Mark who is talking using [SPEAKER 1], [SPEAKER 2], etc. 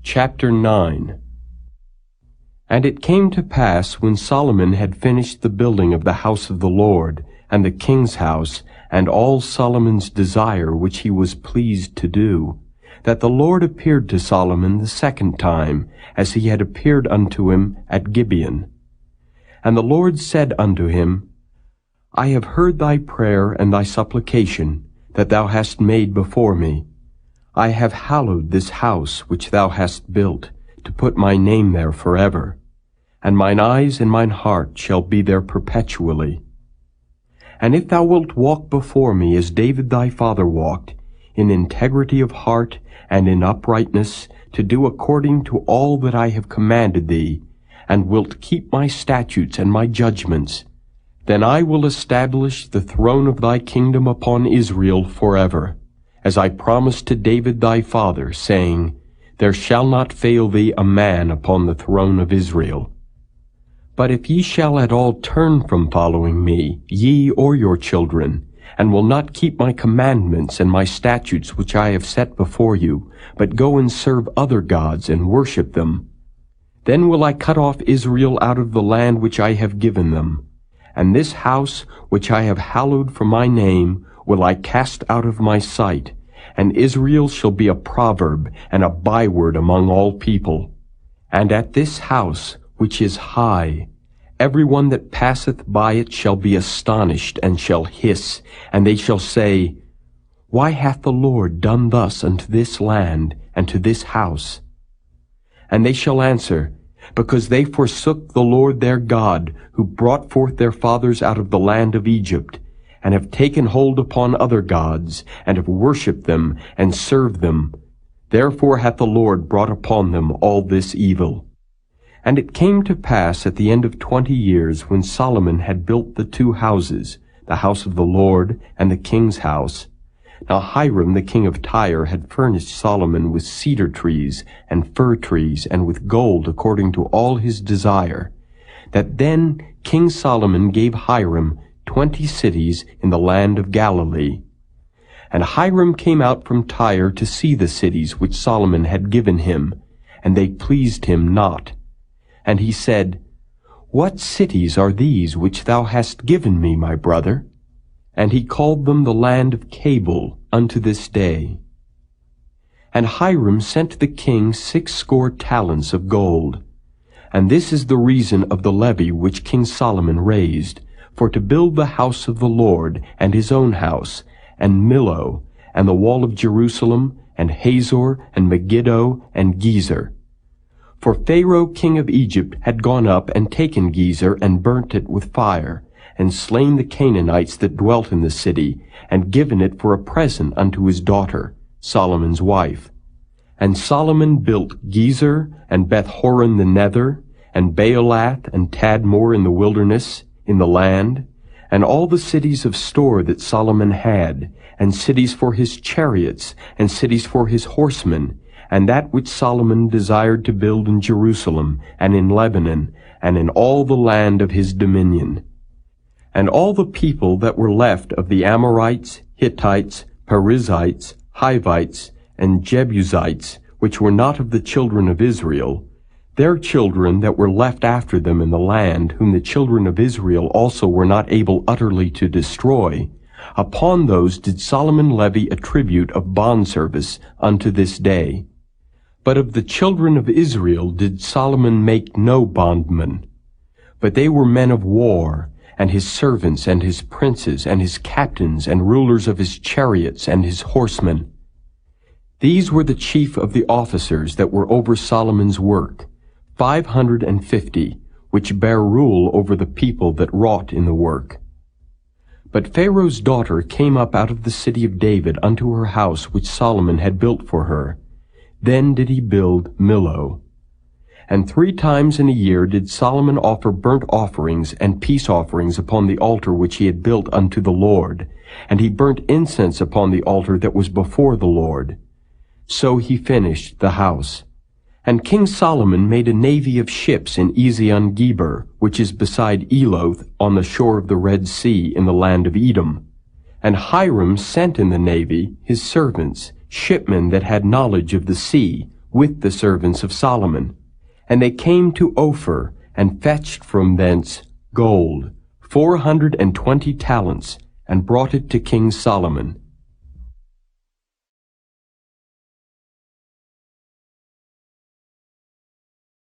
[SPEAKER 1] Chapter 9. And it came to pass, when Solomon had finished the building of the house of the Lord, and the king's house, and all Solomon's desire which he was pleased to do, that the Lord appeared to Solomon the second time, as he had appeared unto him at Gibeon. And the Lord said unto him, I have heard thy prayer and thy supplication, that thou hast made before me. I have hallowed this house which thou hast built, to put my name there forever. And mine eyes and mine heart shall be there perpetually. And if thou wilt walk before me as David thy father walked, in integrity of heart and in uprightness, to do according to all that I have commanded thee, and wilt keep my statutes and my judgments, then I will establish the throne of thy kingdom upon Israel forever, as I promised to David thy father, saying, There shall not fail thee a man upon the throne of Israel. But if ye shall at all turn from following me, ye or your children, and will not keep my commandments and my statutes which I have set before you, but go and serve other gods and worship them, then will I cut off Israel out of the land which I have given them, and this house which I have hallowed for my name will I cast out of my sight, and Israel shall be a proverb and a byword among all people. And at this house, which is high, every one that passeth by it shall be astonished, and shall hiss, and they shall say, Why hath the Lord done thus unto this land, and to this house? And they shall answer, Because they forsook the Lord their God, who brought forth their fathers out of the land of Egypt, and have taken hold upon other gods, and have worshipped them, and served them. Therefore hath the Lord brought upon them all this evil. And it came to pass at the end of 20 years, when Solomon had built the 2 houses, the house of the Lord and the king's house. Now Hiram the king of Tyre had furnished Solomon with cedar trees and fir trees, and with gold according to all his desire, that then King Solomon gave Hiram 20 cities in the land of Galilee. And Hiram came out from Tyre to see the cities which Solomon had given him, and they pleased him not. And he said, What cities are these which thou hast given me, my brother? And he called them the land of Cabul unto this day. And Hiram sent the king 60 talents of gold. And this is the reason of the levy which King Solomon raised, for to build the house of the Lord, and his own house, and Millo, and the wall of Jerusalem, and Hazor, and Megiddo, and Gezer. For Pharaoh king of Egypt had gone up and taken Gezer, and burnt it with fire, and slain the Canaanites that dwelt in the city, and given it for a present unto his daughter, Solomon's wife. And Solomon built Gezer, and Beth-horon the nether, and Baalath, and Tadmor in the wilderness, in the land, and all the cities of store that Solomon had, and cities for his chariots, and cities for his horsemen, and that which Solomon desired to build in Jerusalem, and in Lebanon, and in all the land of his dominion. And all the people that were left of the Amorites, Hittites, Perizzites, Hivites, and Jebusites, which were not of the children of Israel, their children that were left after them in the land, whom the children of Israel also were not able utterly to destroy, upon those did Solomon levy a tribute of bondservice unto this day. But of the children of Israel did Solomon make no bondmen. But they were men of war, and his servants, and his princes, and his captains, and rulers of his chariots, and his horsemen. These were the chief of the officers that were over Solomon's work, 550, which bare rule over the people that wrought in the work. But Pharaoh's daughter came up out of the city of David unto her house which Solomon had built for her. Then did he build Millo. And 3 times in a year did Solomon offer burnt offerings and peace offerings upon the altar which he had built unto the Lord, and he burnt incense upon the altar that was before the Lord. So he finished the house. And King Solomon made a navy of ships in Ezion-Geber, which is beside Eloth, on the shore of the Red Sea, in the land of Edom. And Hiram sent in the navy his servants, shipmen that had knowledge of the sea, with the servants of Solomon. And they came to Ophir, and fetched from thence gold, 420 talents, and brought it to King Solomon.